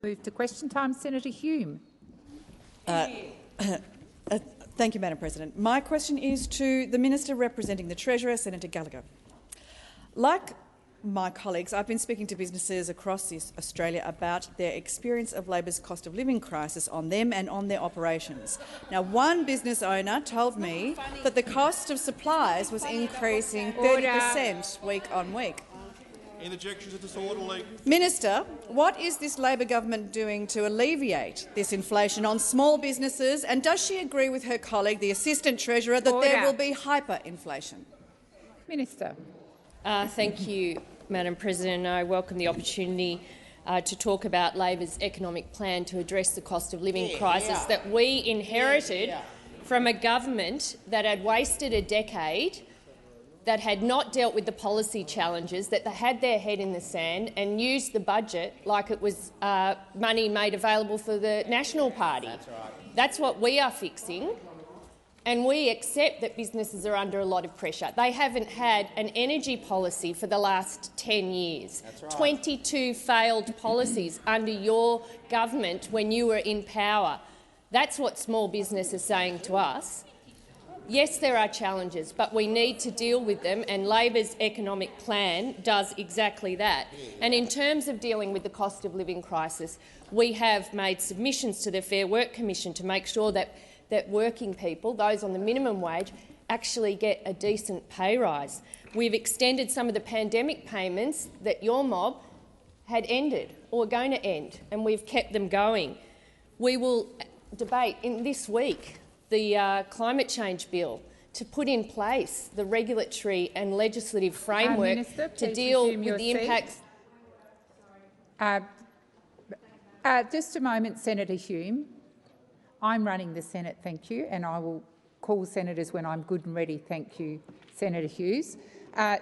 Move to question time. Senator Hume. Thank you, Madam President. My question is to the Minister representing the Treasurer, Senator Gallagher. Like my colleagues, I've been speaking to businesses across Australia about their experience of Labor's cost of living crisis on them and on their operations. Now, one business owner told me that the cost of supplies was increasing 30% week on week. Interjections are disorderly. Minister, what is this Labor government doing to alleviate this inflation on small businesses, and does she agree with her colleague, the Assistant Treasurer, that there will be hyperinflation? Minister. Thank you, Madam President. I welcome the opportunity to talk about Labor's economic plan to address the cost of living crisis that we inherited from a government that had wasted a decade, that had not dealt with the policy challenges, that they had their head in the sand and used the budget like it was money made available for the National Party. That's what we are fixing, and we accept that businesses are under a lot of pressure. They haven't had an energy policy for the last 10 years. 22 failed policies under your government when you were in power. That's what small business is saying to us. Yes, there are challenges, but we need to deal with them, and Labor's economic plan does exactly that. And in terms of dealing with the cost of living crisis, we have made submissions to the Fair Work Commission to make sure that working people, those on the minimum wage, actually get a decent pay rise. We've extended some of the pandemic payments that your mob had ended or are going to end, and we've kept them going. We will debate this week the climate change bill to put in place the regulatory and legislative framework Minister, to deal with the impacts. Just a moment, Senator Hume. I'm running the Senate, thank you, and I will call senators when I'm good and ready. Thank you, Senator Hughes.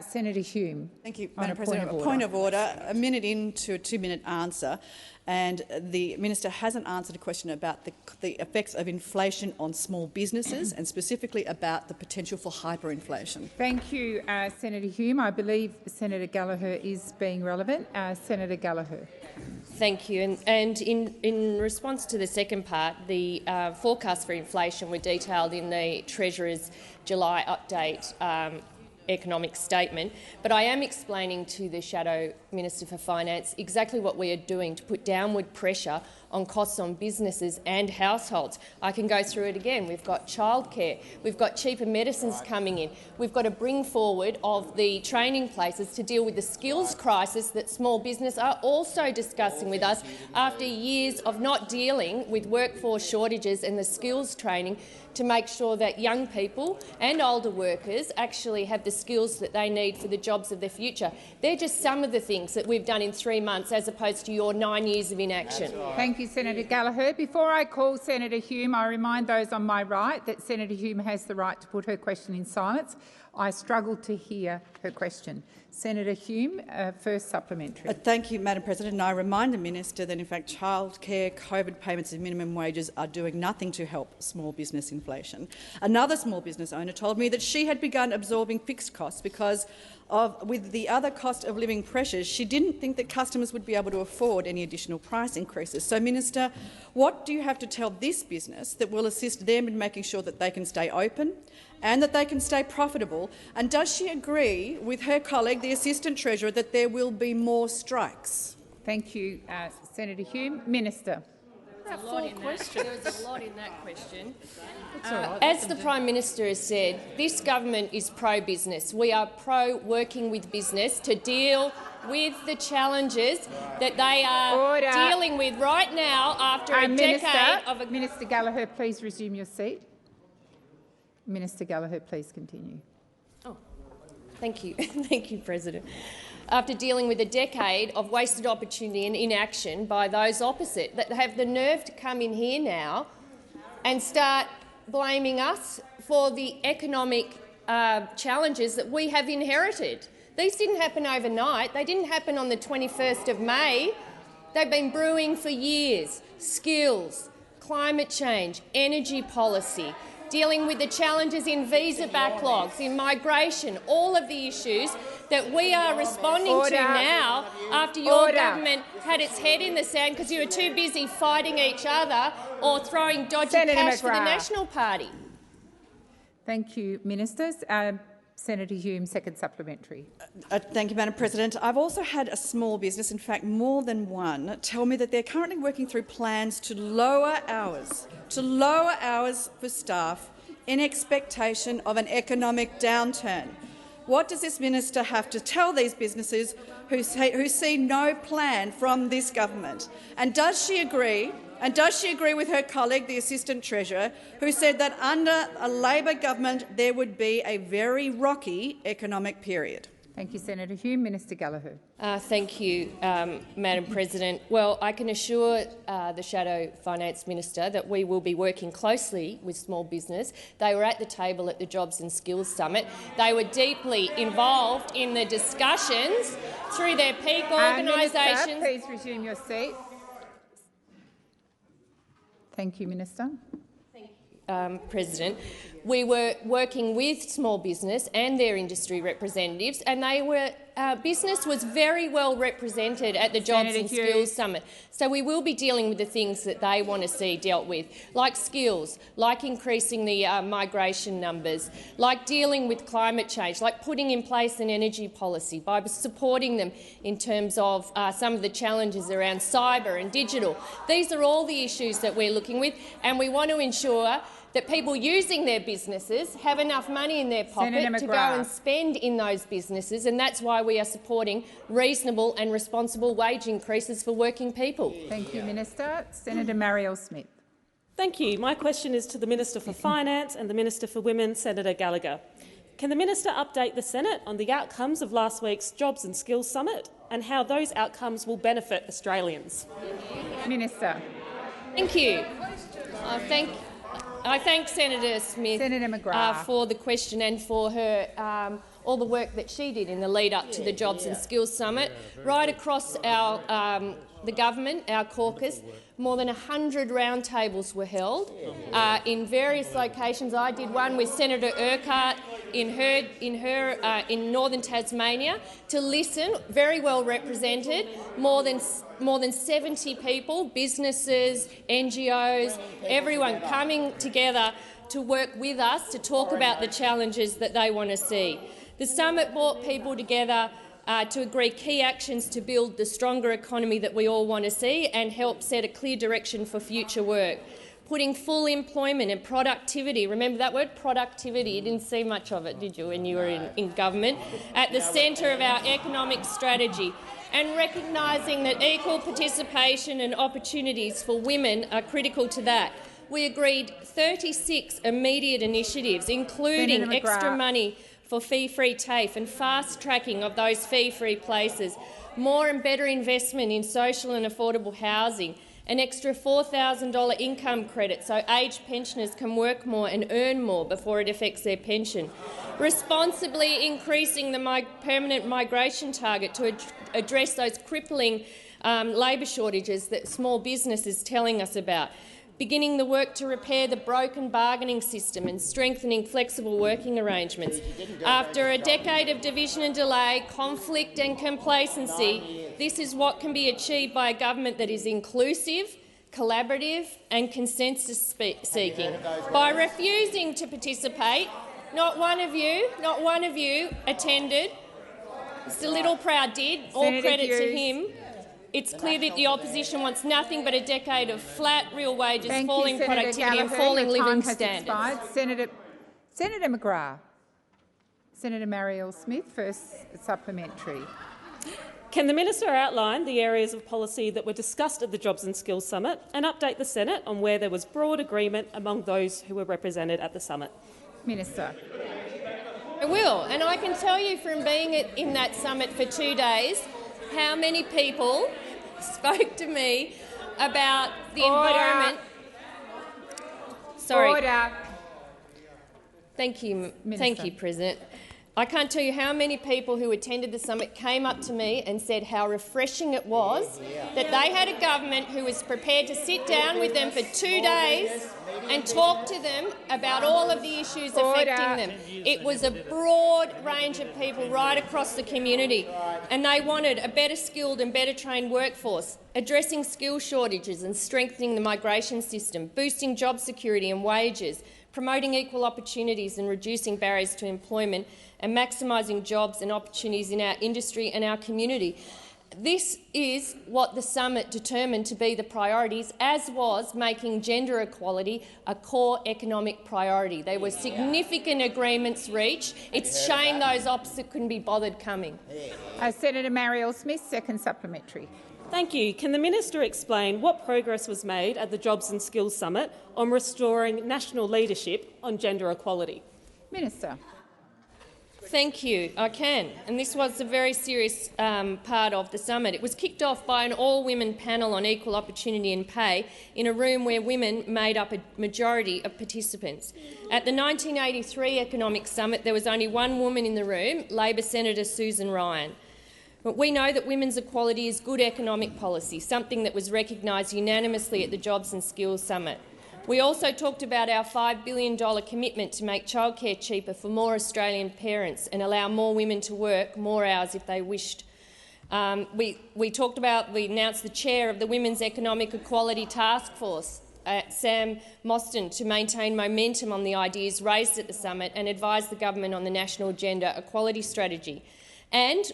Senator Hume. Thank you, Madam President. Point of order. A minute into a 2-minute answer, and the Minister hasn't answered a question about the effects of inflation on small businesses and specifically about the potential for hyperinflation. Thank you, Senator Hume. I believe Senator Gallagher is being relevant. Senator Gallagher. Thank you. And in response to the second part, the forecasts for inflation were detailed in the Treasurer's July update economic statement, but I am explaining to the Shadow Minister for Finance exactly what we are doing to put downward pressure on costs on businesses and households. I can go through it again. We've got childcare, we've got cheaper medicines coming in, we've got to bring forward of the training places to deal with the skills crisis that small business are also discussing with us after years of not dealing with workforce shortages and the skills training to make sure that young people and older workers actually have the skills that they need for the jobs of the future. They're just some of the things that we've done in 3 months as opposed to your 9 years of inaction. Thank you, Senator Gallagher. Before I call Senator Hume, I remind those on my right that Senator Hume has the right to put her question in silence. I struggled to hear her question. Senator Hume, first supplementary. Thank you, Madam President. And I remind the Minister that, in fact, childcare, COVID payments and minimum wages are doing nothing to help small business inflation. Another small business owner told me that she had begun absorbing fixed costs because with the other cost of living pressures, she didn't think that customers would be able to afford any additional price increases. So, Minister, what do you have to tell this business that will assist them in making sure that they can stay open and that they can stay profitable? And does she agree with her colleague, the Assistant Treasurer, that there will be more strikes? Thank you, Senator Hume. Minister. There was a lot in that question. As the Prime Minister has said, this government is pro-business. We are pro-working with business to deal with the challenges that they are dealing with right now after a decade of— Minister Gallagher, please resume your seat. Minister Gallagher, please continue. Oh, thank you. Thank you, President. After dealing with a decade of wasted opportunity and inaction by those opposite that have the nerve to come in here now and start blaming us for the economic challenges that we have inherited. These didn't happen overnight. They didn't happen on the 21st of May. They've been brewing for years. Skills, climate change, energy policy, dealing with the challenges in visa backlogs, in migration, all of the issues that we are responding to now after your government had its head in the sand because you were too busy fighting each other or throwing dodgy cash for the National Party. Thank you, Ministers. Senator Hume, second supplementary. Thank you, Madam President. I've also had a small business, in fact more than one, tell me that they're currently working through plans to lower hours for staff in expectation of an economic downturn. What does this minister have to tell these businesses who see no plan from this government? And does she agree? And does she agree with her colleague, the Assistant Treasurer, who said that under a Labor government there would be a very rocky economic period? Thank you, Senator Hume. Minister Gallagher. Thank you, Madam President. Well, I can assure the Shadow Finance Minister that we will be working closely with small business. They were at the table at the Jobs and Skills Summit. They were deeply involved in the discussions through their peak organisations. Please resume your seat. Thank you, Minister. Thank you, President. We were working with small business and their industry representatives, and business was very well represented at the Jobs and Skills Summit. So we will be dealing with the things that they want to see dealt with, like skills, like increasing the migration numbers, like dealing with climate change, like putting in place an energy policy by supporting them in terms of some of the challenges around cyber and digital. These are all the issues that we're looking with, and we want to ensure that people using their businesses have enough money in their pocket to go and spend in those businesses, and that's why we are supporting reasonable and responsible wage increases for working people. Thank you, Minister. Senator Marielle Smith. Thank you. My question is to the Minister for Finance and the Minister for Women, Senator Gallagher. Can the Minister update the Senate on the outcomes of last week's Jobs and Skills Summit and how those outcomes will benefit Australians? Minister. Thank you. I thank Senator Smith for the question and for her all the work that she did in the lead-up to the Jobs and Skills Summit. Right across the government, our caucus, more than 100 roundtables were held in various locations. I did one with Senator Urquhart in northern Tasmania to listen, very well represented, more than 70 people, businesses, NGOs, everyone coming together to work with us to talk about the challenges that they want to see. The summit brought people together to agree key actions to build the stronger economy that we all want to see and help set a clear direction for future work. Putting full employment and productivity, remember that word, productivity, you didn't see much of it, did you, when you were in government, at the centre of our economic strategy, and recognising that equal participation and opportunities for women are critical to that. We agreed 36 immediate initiatives, including extra money for fee-free TAFE and fast-tracking of those fee-free places, more and better investment in social and affordable housing, an extra $4,000 income credit so aged pensioners can work more and earn more before it affects their pension, responsibly increasing the permanent migration target to address those crippling labour shortages that small business is telling us about, beginning the work to repair the broken bargaining system and strengthening flexible working arrangements. After a decade of division and delay, conflict and complacency, this is what can be achieved by a government that is inclusive, collaborative and consensus-seeking. By refusing to participate, not one of you attended. Mr Littleproud did, all credit to him. It's clear that the opposition wants nothing but a decade of flat real wages, falling productivity and falling living standards. Senator McGrath. Senator Marielle Smith, first supplementary. Can the minister outline the areas of policy that were discussed at the Jobs and Skills Summit and update the Senate on where there was broad agreement among those who were represented at the summit? Minister. I will, and I can tell you from being in that summit for 2 days how many people spoke to me about the environment. Sorry. Order. Thank you, President. I can't tell you how many people who attended the summit came up to me and said how refreshing it was that they had a government who was prepared to sit down with them for 2 days and talk to them about all of the issues affecting them. It was a broad range of people right across the community, and they wanted a better skilled and better trained workforce, addressing skill shortages and strengthening the migration system, boosting job security and wages, promoting equal opportunities and reducing barriers to employment, and maximising jobs and opportunities in our industry and our community. This is what the summit determined to be the priorities, as was making gender equality a core economic priority. There were significant agreements reached. It's a shame those opposite couldn't be bothered coming. Senator Marielle Smith, second supplementary. Thank you. Can the minister explain what progress was made at the Jobs and Skills Summit on restoring national leadership on gender equality? Minister. Thank you. I can. And this was a very serious part of the summit. It was kicked off by an all-women panel on equal opportunity and pay in a room where women made up a majority of participants. At the 1983 Economic Summit, there was only one woman in the room, Labor Senator Susan Ryan. But we know that women's equality is good economic policy, something that was recognised unanimously at the Jobs and Skills Summit. We also talked about our $5 billion commitment to make childcare cheaper for more Australian parents and allow more women to work more hours if they wished. We announced the chair of the Women's Economic Equality Task Force, Sam Mostyn, to maintain momentum on the ideas raised at the summit and advise the government on the National Gender Equality Strategy. And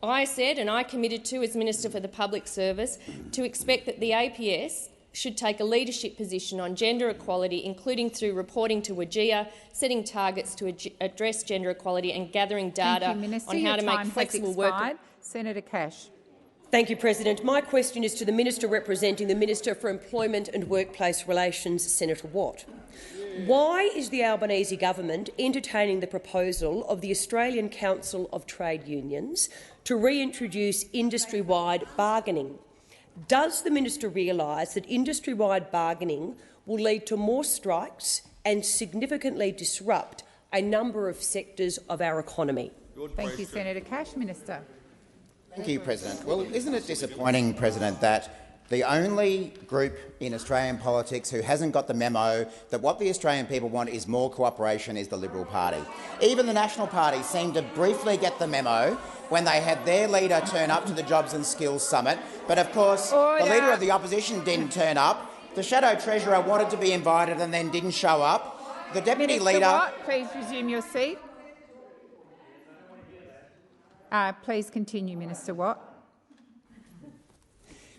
I said, and I committed to as Minister for the Public Service, to expect that the APS should take a leadership position on gender equality, including through reporting to WGEA, setting targets to address gender equality and gathering data on how to make flexible work. Senator Cash. Thank you, President. My question is to the Minister representing the Minister for Employment and Workplace Relations, Senator Watt. Why is the Albanese government entertaining the proposal of the Australian Council of Trade Unions to reintroduce industry-wide bargaining? Does the minister realise that industry-wide bargaining will lead to more strikes and significantly disrupt a number of sectors of our economy? Thank you, Senator Cash. Minister. Thank you, President. Well, isn't it disappointing, President, that the only group in Australian politics who hasn't got the memo that what the Australian people want is more cooperation is the Liberal Party? Even the National Party seemed to briefly get the memo when they had their leader turn up to the Jobs and Skills Summit. But of course, the leader of the opposition didn't turn up. The Shadow Treasurer wanted to be invited and then didn't show up. The Deputy Minister Leader— Watt, please resume your seat. Please continue, Minister Watt.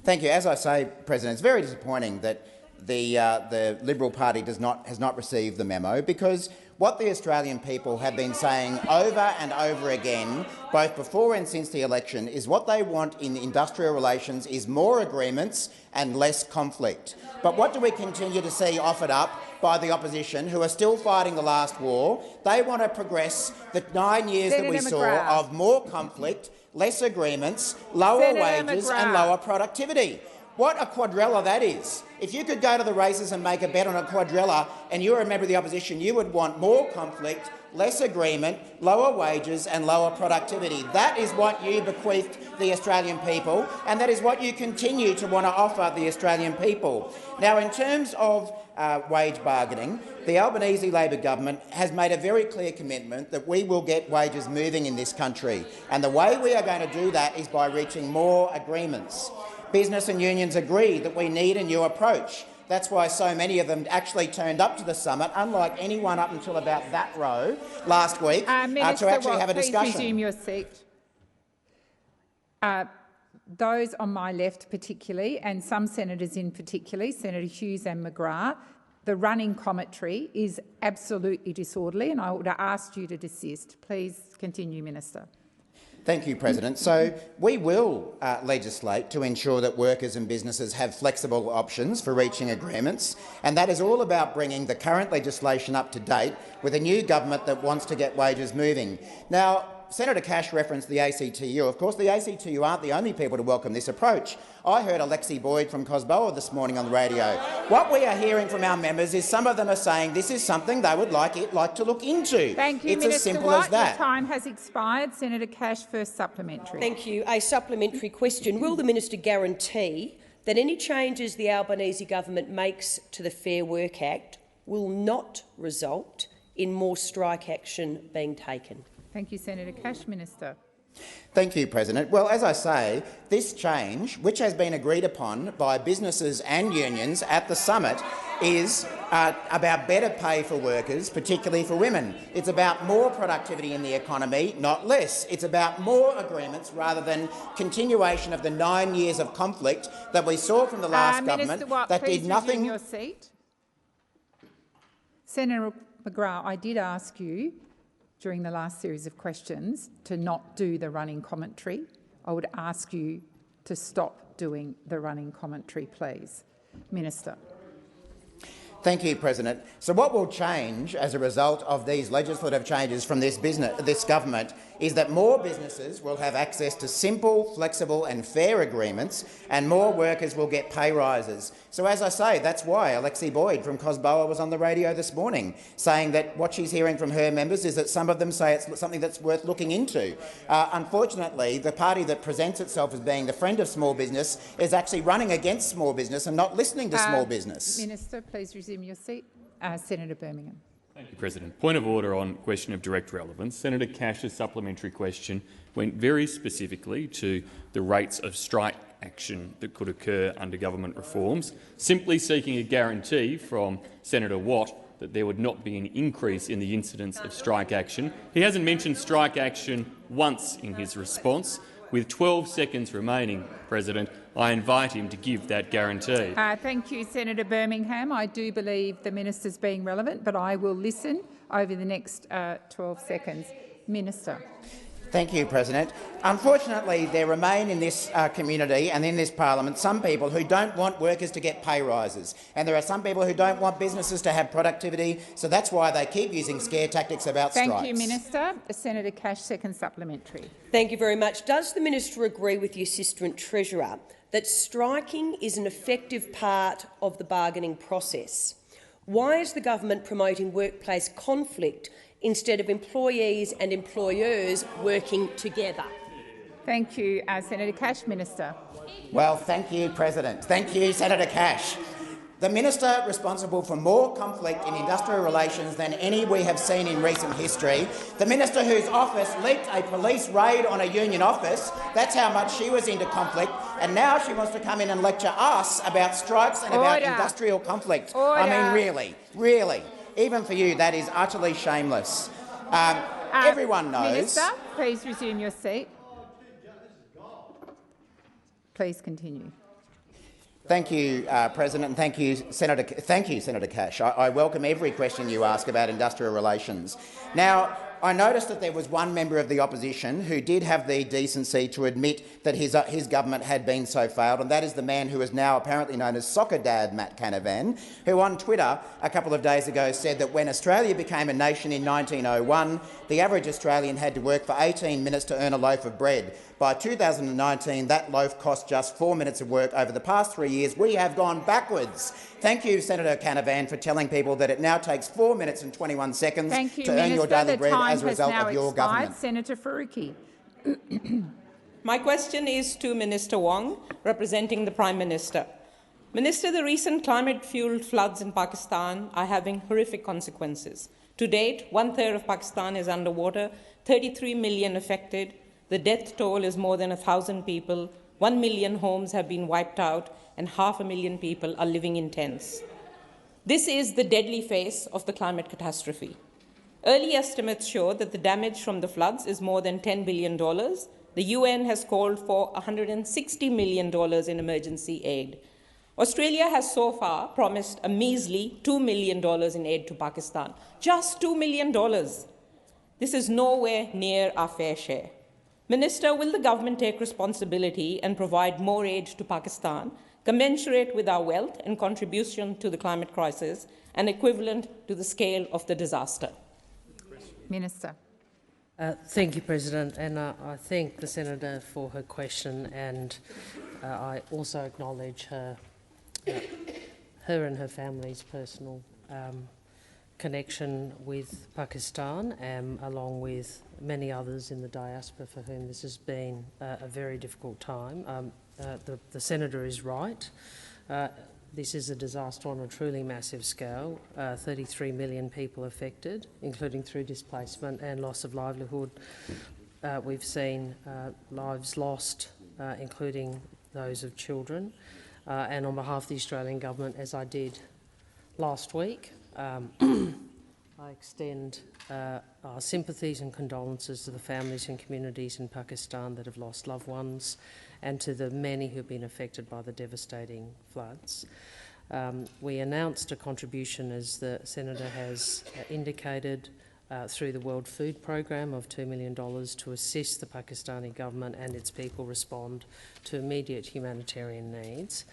Thank you. As I say, President, it's very disappointing that the Liberal Party has not received the memo, because what the Australian people have been saying over and over again, both before and since the election, is what they want in industrial relations is more agreements and less conflict. But what do we continue to see offered up by the opposition, who are still fighting the last war? They want to progress the 9 years that we saw of more conflict, less agreements, lower wages and lower productivity. What a quadrella that is. If you could go to the races and make a bet on a quadrella and you were a member of the opposition, you would want more conflict, less agreement, lower wages and lower productivity. That is what you bequeathed the Australian people, and that is what you continue to want to offer the Australian people. Now, in terms of wage bargaining, the Albanese Labor government has made a very clear commitment that we will get wages moving in this country, and the way we are going to do that is by reaching more agreements. Business and unions agree that we need a new approach. That's why so many of them actually turned up to the summit, unlike anyone up until about that row last week, to actually have a discussion. Please resume your seat. Those on my left particularly, and some senators in particular, Senator Hughes and McGrath, the running commentary is absolutely disorderly, and I would have asked you to desist. Please continue, Minister. Thank you, President. So we will legislate to ensure that workers and businesses have flexible options for reaching agreements, and that is all about bringing the current legislation up to date with a new government that wants to get wages moving. Now, Senator Cash referenced the ACTU. Of course, the ACTU aren't the only people to welcome this approach. I heard Alexi Boyd from Cosboa this morning on the radio. What we are hearing from our members is some of them are saying this is something they would like to look into. Thank you, it's Minister as simple Watt. as that. Your time has expired. Senator Cash, first supplementary. Thank you. A supplementary question. Will the minister guarantee that any changes the Albanese government makes to the Fair Work Act will not result in more strike action being taken? Thank you, Senator Cash. Minister. Thank you, President. Well, as I say, this change, which has been agreed upon by businesses and unions at the summit, is about better pay for workers, particularly for women. It's about more productivity in the economy, not less. It's about more agreements rather than continuation of the 9 years of conflict that we saw from the last government Minister Watt, that please did nothing. resume your seat. Senator McGrath, I did ask you during the last series of questions to not do the running commentary. I would ask you to stop doing the running commentary, please. Minister. Thank you, President. So what will change as a result of these legislative changes from this government is that more businesses will have access to simple, flexible and fair agreements, and more workers will get pay rises. So, as I say, that's why Alexi Boyd from Cosboa was on the radio this morning saying that what she's hearing from her members is that some of them say it's something that's worth looking into. Unfortunately, the party that presents itself as being the friend of small business is actually running against small business and not listening to small business. Minister, please resume your seat. Senator Birmingham. Thank you, President. Point of order on question of direct relevance. Senator Cash's supplementary question went very specifically to the rates of strike action that could occur under government reforms, simply seeking a guarantee from Senator Watt that there would not be an increase in the incidence of strike action. He hasn't mentioned strike action once in his response. With 12 seconds remaining, President, I invite him to give that guarantee. Thank you, Senator Birmingham. I do believe the minister's being relevant, but I will listen over the next 12 seconds. Minister. Thank you, President. Unfortunately, there remain in this community and in this parliament some people who don't want workers to get pay rises, and there are some people who don't want businesses to have productivity, so that's why they keep using scare tactics about strikes. Thank you, Minister. Senator Cash, second supplementary. Thank you very much. Does the minister agree with the Assistant Treasurer that striking is an effective part of the bargaining process? Why is the government promoting workplace conflict instead of employees and employers working together? Thank you, Senator Cash. Minister. Well, thank you, President. Thank you, Senator Cash. The minister responsible for more conflict in industrial relations than any we have seen in recent history, the minister whose office leaked a police raid on a union office, that's how much she was into conflict, and now she wants to come in and lecture us about strikes and about industrial conflict. Order. I mean, really, even for you, that is utterly shameless. Everyone knows— Minister, please resume your seat. Please continue. Thank you, President, and thank you, Senator Cash. I welcome every question you ask about industrial relations. Now, I noticed that there was one member of the opposition who did have the decency to admit that his government had been so failed, and that is the man who is now apparently known as Soccer Dad Matt Canavan, who on Twitter a couple of days ago said that when Australia became a nation in 1901, the average Australian had to work for 18 minutes to earn a loaf of bread. By 2019, that loaf cost just 4 minutes of work. Over the past 3 years, we have gone backwards. Thank you, Senator Canavan, for telling people that it now takes 4 minutes and 21 seconds to earn your daily bread as a result of your government. Senator Faruqi. My question is to Minister Wong, representing the Prime Minister. Minister, the recent climate-fuelled floods in Pakistan are having horrific consequences. To date, 1/3 of Pakistan is underwater, 33 million affected. The death toll is more than 1,000 people, 1 million homes have been wiped out, and 500,000 people are living in tents. This is the deadly face of the climate catastrophe. Early estimates show that the damage from the floods is more than $10 billion. The UN has called for $160 million in emergency aid. Australia has so far promised a measly $2 million in aid to Pakistan. Just $2 million. This is nowhere near our fair share. Minister, will the government take responsibility and provide more aid to Pakistan, commensurate with our wealth and contribution to the climate crisis, and equivalent to the scale of the disaster? Minister. Thank you, President, and I thank the Senator for her question, and I also acknowledge her and her family's personal connection with Pakistan, along with many others in the diaspora for whom this has been a very difficult time. The Senator is right. This is a disaster on a truly massive scale. 33 million people affected, including through displacement and loss of livelihood. We've seen lives lost, including those of children. And on behalf of the Australian Government, as I did last week, I extend our sympathies and condolences to the families and communities in Pakistan that have lost loved ones, and to the many who have been affected by the devastating floods. We announced a contribution, as the Senator has indicated, through the World Food Programme of $2 million to assist the Pakistani government and its people respond to immediate humanitarian needs,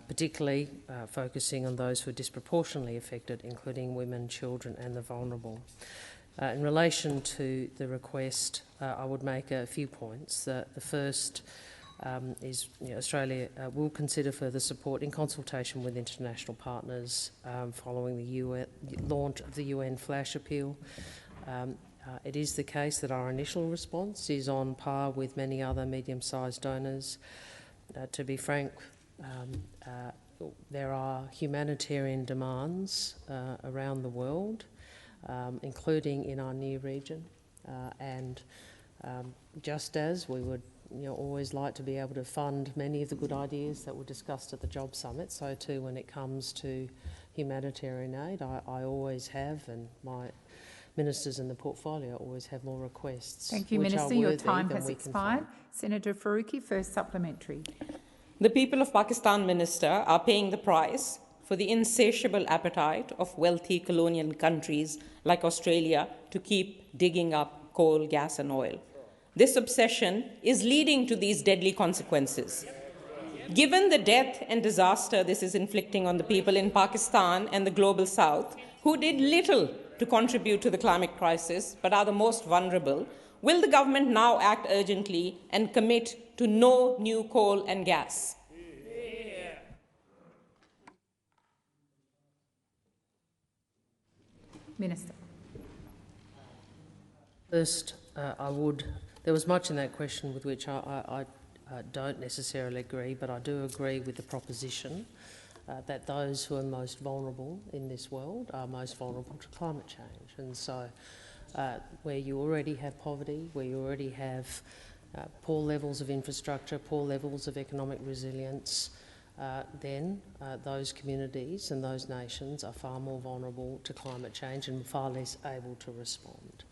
particularly focusing on those who are disproportionately affected, including women, children and the vulnerable. In relation to the request, I would make a few points. The first is Australia will consider further support in consultation with international partners following the launch of the UN Flash Appeal. It is the case that our initial response is on par with many other medium-sized donors. To be frank, there are humanitarian demands around the world, including in our near region, and just as we would always like to be able to fund many of the good ideas that were discussed at the Job Summit, so too when it comes to humanitarian aid, I always have, and my ministers in the portfolio always have more requests. Thank you, Minister. Your time has expired. Senator Faruqi, first supplementary. The people of Pakistan, Minister, are paying the price for the insatiable appetite of wealthy colonial countries like Australia to keep digging up coal, gas and oil. This obsession is leading to these deadly consequences. Given the death and disaster this is inflicting on the people in Pakistan and the global south, who did little to contribute to the climate crisis but are the most vulnerable, will the government now act urgently and commit to no new coal and gas? Minister. First, there was much in that question with which I don't necessarily agree, but I do agree with the proposition that those who are most vulnerable in this world are most vulnerable to climate change. And so where you already have poverty, where you already have poor levels of infrastructure, poor levels of economic resilience, then those communities and those nations are far more vulnerable to climate change and far less able to respond.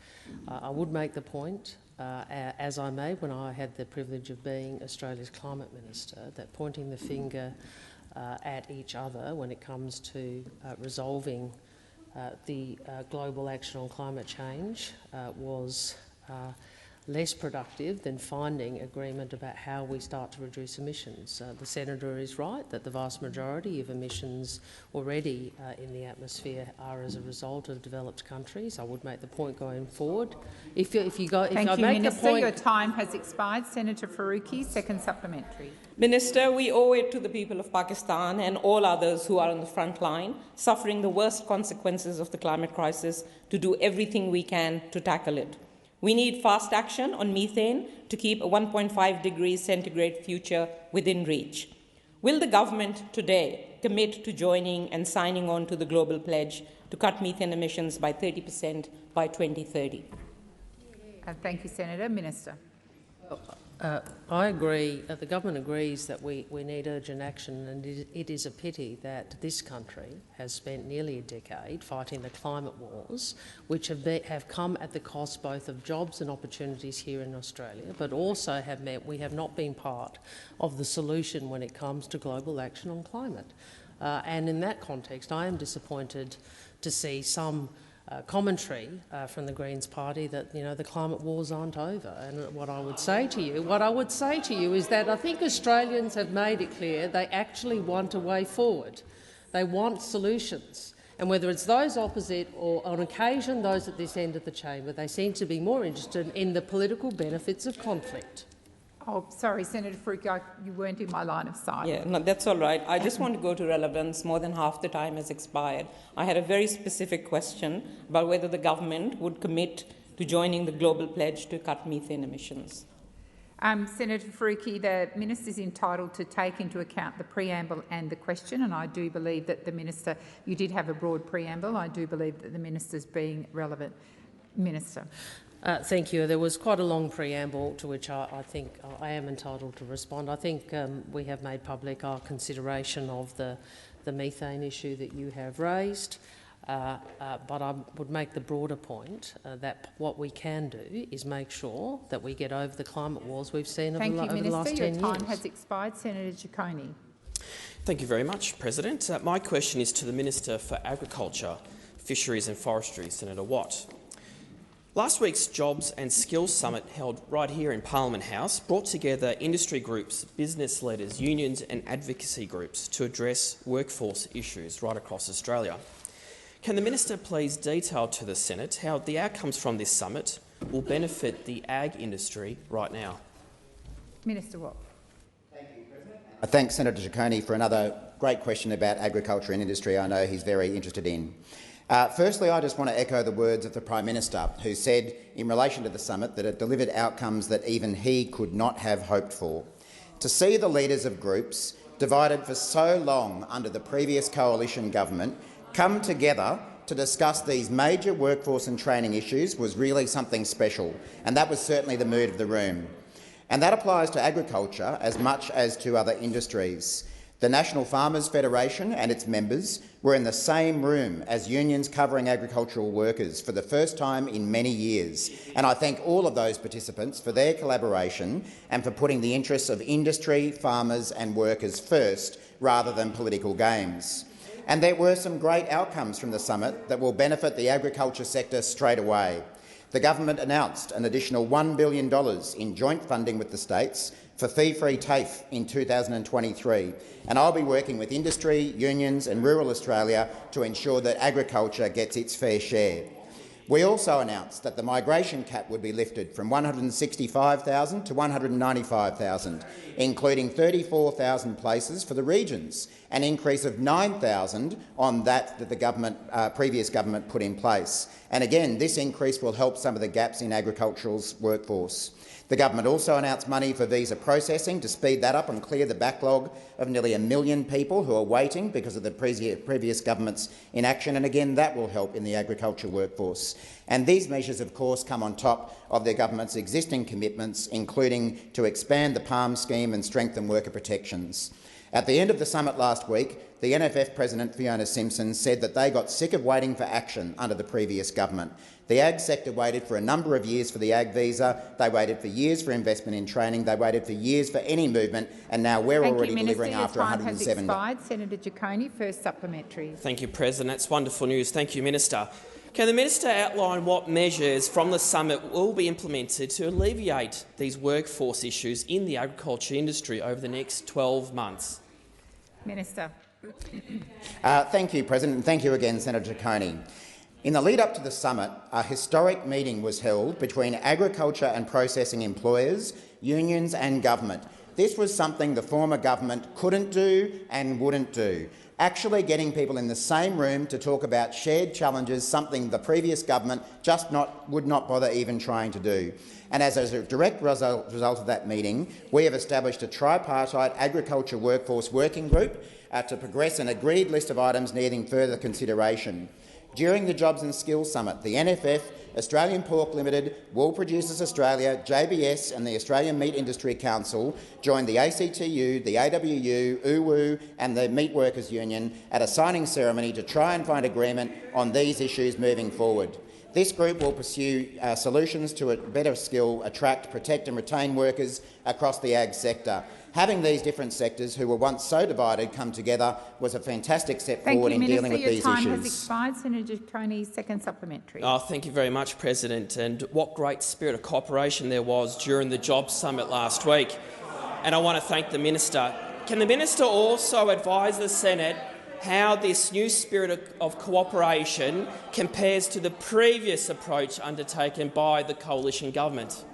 I would make the point, as I made when I had the privilege of being Australia's Climate Minister, that pointing the finger at each other when it comes to resolving the global action on climate change was less productive than finding agreement about how we start to reduce emissions. The Senator is right that the vast majority of emissions already in the atmosphere are as a result of developed countries. I would make the point going forward. Thank you, Minister. Your time has expired. Senator Faruqi, second supplementary. Minister, we owe it to the people of Pakistan and all others who are on the front line, suffering the worst consequences of the climate crisis, to do everything we can to tackle it. We need fast action on methane to keep a 1.5 degrees centigrade future within reach. Will the government today commit to joining and signing on to the global pledge to cut methane emissions by 30% by 2030? Thank you, Senator. Minister. I agree. The government agrees that we need urgent action, and it is a pity that this country has spent nearly a decade fighting the climate wars, which have come at the cost both of jobs and opportunities here in Australia, but also have meant we have not been part of the solution when it comes to global action on climate. And in that context, I am disappointed to see some commentary from the Greens party that the climate wars aren't over. And what I would say to you is that I think Australians have made it clear they actually want a way forward. They want solutions. And whether it's those opposite or, on occasion, those at this end of the chamber, they seem to be more interested in the political benefits of conflict. Oh, sorry, Senator Faruqi, you weren't in my line of sight. Yeah, no, that's all right. I just want to go to relevance. More than half the time has expired. I had a very specific question about whether the government would commit to joining the global pledge to cut methane emissions. Senator Faruqi, the minister is entitled to take into account the preamble and the question, and I do believe that the minister, you did have a broad preamble. I do believe that the minister is being relevant. Minister. Thank you. There was quite a long preamble to which I think I am entitled to respond. I think we have made public our consideration of the methane issue that you have raised, but I would make the broader point that what we can do is make sure that we get over the climate wars we've seen over the last 10 years. Thank you, Minister. Your time has expired. Senator Ciccone. Thank you very much, President. My question is to the Minister for Agriculture, Fisheries and Forestry, Senator Watt. Last week's Jobs and Skills Summit, held right here in Parliament House, brought together industry groups, business leaders, unions and advocacy groups to address workforce issues right across Australia. Can the Minister please detail to the Senate how the outcomes from this summit will benefit the ag industry right now? Minister Watt. Thank you, President. I thank Senator Ciccone for another great question about agriculture and industry I know he's very interested in. Firstly, I just want to echo the words of the Prime Minister, who said in relation to the summit that it delivered outcomes that even he could not have hoped for. To see the leaders of groups, divided for so long under the previous coalition government, come together to discuss these major workforce and training issues was really something special, and that was certainly the mood of the room. And that applies to agriculture as much as to other industries. The National Farmers Federation and its members were in the same room as unions covering agricultural workers for the first time in many years, and I thank all of those participants for their collaboration and for putting the interests of industry, farmers and workers first rather than political games. And there were some great outcomes from the summit that will benefit the agriculture sector straight away. The government announced an additional $1 billion in joint funding with the states for fee-free TAFE in 2023, and I'll be working with industry, unions and rural Australia to ensure that agriculture gets its fair share. We also announced that the migration cap would be lifted from 165,000 to 195,000, including 34,000 places for the regions, an increase of 9,000 on that the previous government put in place. And again, this increase will help some of the gaps in agricultural's workforce. The government also announced money for visa processing to speed that up and clear the backlog of nearly 1 million people who are waiting because of the previous government's inaction, and again that will help in the agriculture workforce. And these measures, of course, come on top of the government's existing commitments, including to expand the PALM scheme and strengthen worker protections. At the end of the summit last week, the NFF President Fiona Simpson said that they got sick of waiting for action under the previous government. The ag sector waited for a number of years for the ag visa, they waited for years for investment in training, they waited for years for any movement, and now we're already delivering after 107 days. Senator Ciccone, first supplementary. Thank you, President. That's wonderful news. Thank you, Minister. Can the Minister outline what measures from the summit will be implemented to alleviate these workforce issues in the agriculture industry over the next 12 months? Minister. Thank you, President, and thank you again, Senator Ciccone. In the lead-up to the summit, a historic meeting was held between agriculture and processing employers, unions and government. This was something the former government couldn't do and wouldn't do. Actually getting people in the same room to talk about shared challenges, something the previous government just would not bother even trying to do. And as a direct result of that meeting, we have established a tripartite agriculture workforce working group to progress an agreed list of items needing further consideration. During the Jobs and Skills Summit, the NFF, Australian Pork Limited, Wool Producers Australia, JBS and the Australian Meat Industry Council joined the ACTU, the AWU, UWU and the Meat Workers Union at a signing ceremony to try and find agreement on these issues moving forward. This group will pursue solutions to better skill, attract, protect and retain workers across the ag sector. Having these different sectors who were once so divided come together was a fantastic step forward in dealing with these issues. Thank you, Minister. Your time has expired. Senator Ciccone, second supplementary. Thank you very much, President. And what great spirit of cooperation there was during the Jobs Summit last week. And I want to thank the Minister. Can the Minister also advise the Senate how this new spirit of cooperation compares to the previous approach undertaken by the coalition government.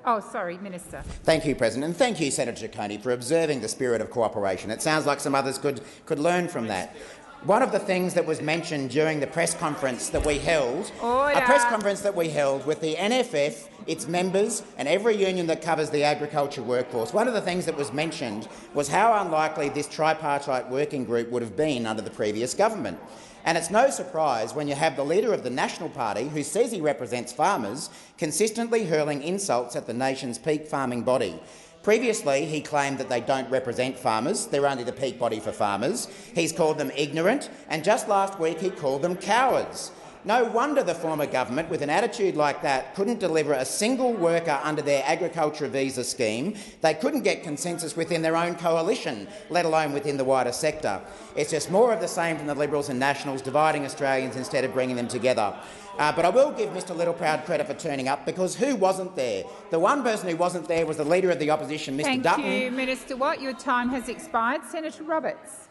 Oh, sorry, Minister. Thank you, President, and thank you, Senator Ciccone, for observing the spirit of cooperation. It sounds like some others could learn from that. One of the things that was mentioned during the press conference that we held, Order. a press conference that we held with the NFF, its members and every union that covers the agriculture workforce, one of the things that was mentioned was how unlikely this tripartite working group would have been under the previous government. And it's no surprise when you have the leader of the National Party, who says he represents farmers, consistently hurling insults at the nation's peak farming body. Previously, he claimed that they don't represent farmers, they're only the peak body for farmers. He's called them ignorant, and just last week he called them cowards. No wonder the former government, with an attitude like that, couldn't deliver a single worker under their agriculture visa scheme. They couldn't get consensus within their own coalition, let alone within the wider sector. It's just more of the same from the Liberals and Nationals, dividing Australians instead of bringing them together. But I will give Mr Littleproud credit for turning up, because who wasn't there? The one person who wasn't there was the Leader of the Opposition, Mr Dutton. Thank you, Minister Watt. Your time has expired. Senator Roberts.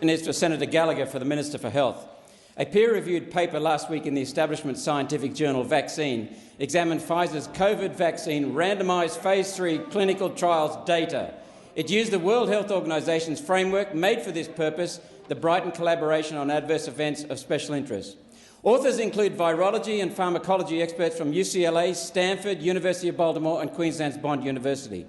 And is for Senator Gallagher for the Minister for Health. A peer-reviewed paper last week in the establishment scientific journal Vaccine examined Pfizer's COVID vaccine randomised phase 3 clinical trials data. It used the World Health Organisation's framework made for this purpose, the Brighton Collaboration on Adverse Events of Special Interest. Authors include virology and pharmacology experts from UCLA, Stanford, University of Baltimore and Queensland's Bond University.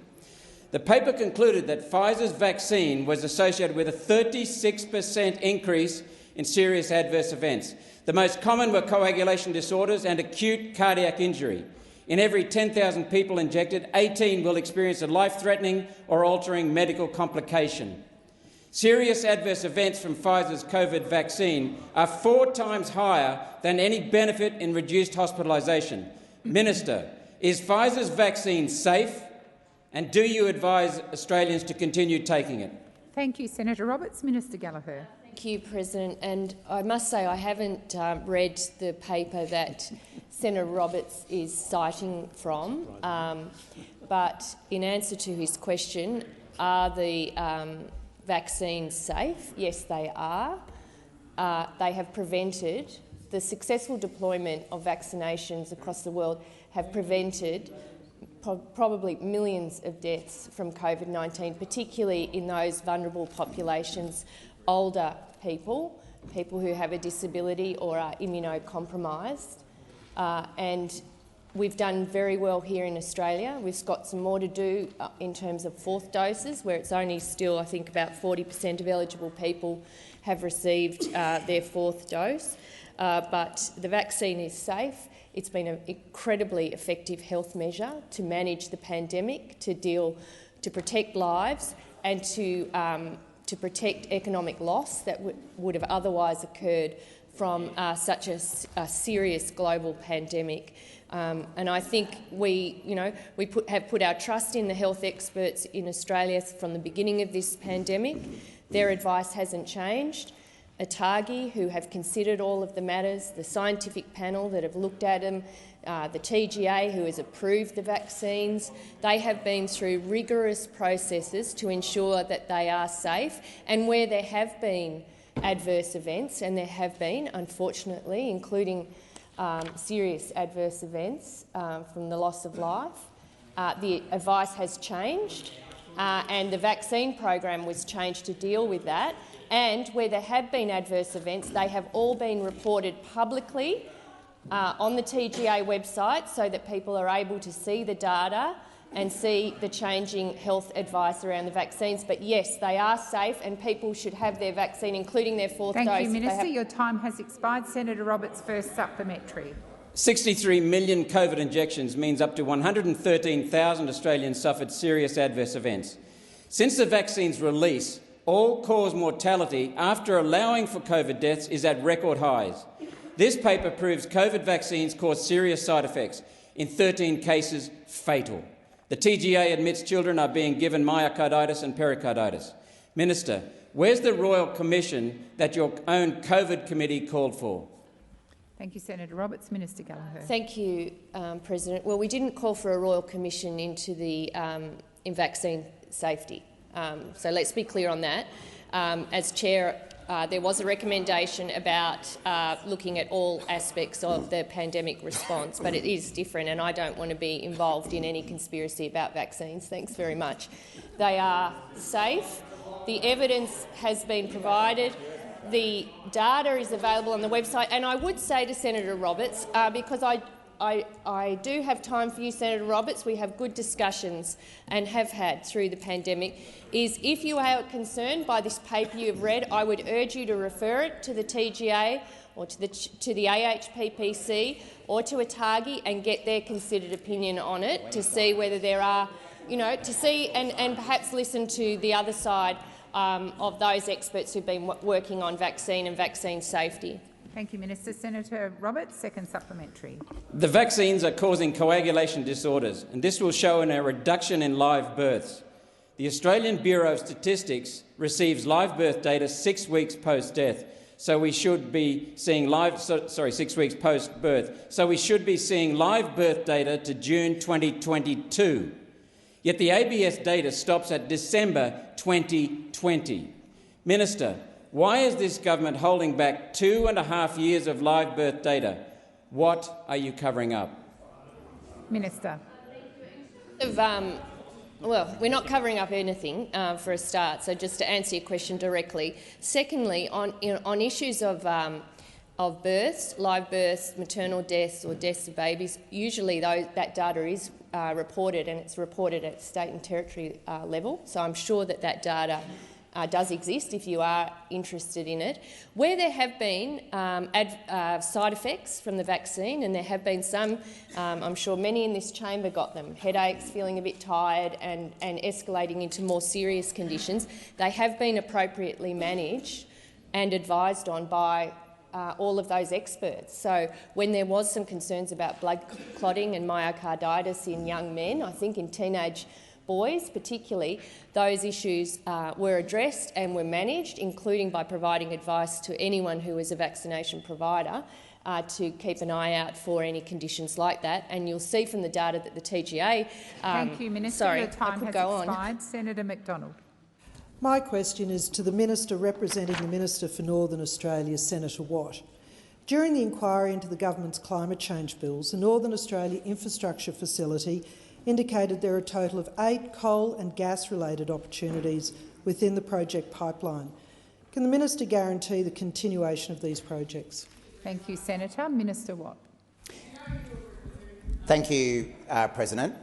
The paper concluded that Pfizer's vaccine was associated with a 36% increase in serious adverse events. The most common were coagulation disorders and acute cardiac injury. In every 10,000 people injected, 18 will experience a life-threatening or altering medical complication. Serious adverse events from Pfizer's COVID vaccine are 4 times higher than any benefit in reduced hospitalisation. Minister, is Pfizer's vaccine safe, and do you advise Australians to continue taking it? Thank you, Senator Roberts. Minister Gallagher. Thank you, President. And I must say I haven't read the paper that Senator Roberts is citing from, but in answer to his question, are the vaccines safe? Yes, they are. They have prevented the successful deployment of vaccinations across the world have prevented probably millions of deaths from COVID-19, particularly in those vulnerable populations, older people, people who have a disability or are immunocompromised. And we've done very well here in Australia. We've got some more to do in terms of 4th doses, where it's only still, I think, about 40% of eligible people have received their 4th dose. But the vaccine is safe. It's been an incredibly effective health measure to manage the pandemic, to protect lives and to protect economic loss that would have otherwise occurred from such a serious global pandemic. And I think we have put our trust in the health experts in Australia from the beginning of this pandemic. Their advice hasn't changed. ATAGI, who have considered all of the matters, the scientific panel that have looked at them, the TGA, who has approved the vaccines, they have been through rigorous processes to ensure that they are safe. And where there have been adverse events, and there have been, unfortunately, including serious adverse events from the loss of life, the advice has changed, and the vaccine program was changed to deal with that. And where there have been adverse events, they have all been reported publicly on the TGA website so that people are able to see the data and see the changing health advice around the vaccines. But yes, they are safe and people should have their vaccine, including their 4th dose. Thank you, Minister. Your time has expired. Senator Roberts, first supplementary. 63 million COVID injections means up to 113,000 Australians suffered serious adverse events. Since the vaccine's release, all-cause mortality after allowing for COVID deaths is at record highs. This paper proves COVID vaccines cause serious side effects, in 13 cases fatal. The TGA admits children are being given myocarditis and pericarditis. Minister, where's the Royal Commission that your own COVID committee called for? Thank you, Senator Roberts. Minister Gallagher. Thank you, President. Well, we didn't call for a Royal Commission into the in vaccine safety. So let's be clear on that. As chair, there was a recommendation about looking at all aspects of the pandemic response, but it is different, and I don't want to be involved in any conspiracy about vaccines. Thanks very much. They are safe. The evidence has been provided. The data is available on the website. And I would say to Senator Roberts, because I do have time for you, Senator Roberts, we have good discussions and have had through the pandemic, is if you are concerned by this paper you've read, I would urge you to refer it to the TGA or to the AHPPC or to ATAGI and get their considered opinion on it to see whether there are, to see and perhaps listen to the other side of those experts who've been working on vaccine and vaccine safety. Thank you, Minister. Senator Roberts, second supplementary. The vaccines are causing coagulation disorders, and this will show in a reduction in live births. The Australian Bureau of Statistics receives live birth data 6 weeks post-death, so we should be seeing 6 weeks post-birth. So we should be seeing live birth data to June 2022. Yet the ABS data stops at December 2020. Minister, why is this government holding back 2.5 years of live birth data? What are you covering up? Minister. Well, we're not covering up anything for a start, so just to answer your question directly. Secondly, on issues of births, live births, maternal deaths or deaths of babies, usually that data is reported, and it's reported at state and territory level, so I'm sure that data does exist if you are interested in it. Where there have been side effects from the vaccine, and there have been some, I'm sure many in this chamber got them, headaches, feeling a bit tired and escalating into more serious conditions, they have been appropriately managed and advised on by all of those experts. So when there was some concerns about blood clotting and myocarditis in young men, I think in teenage boys particularly, those issues were addressed and were managed, including by providing advice to anyone who is a vaccination provider to keep an eye out for any conditions like that. And you'll see from the data that the TGA— Thank you, Minister. Sorry, your time has expired. On. Senator McDonald. My question is to the Minister representing the Minister for Northern Australia, Senator Watt. During the inquiry into the government's climate change bills, the Northern Australia Infrastructure Facility indicated there are a total of 8 coal and gas-related opportunities within the project pipeline. Can the Minister guarantee the continuation of these projects? Thank you, Senator. Minister Watt. Thank you, President.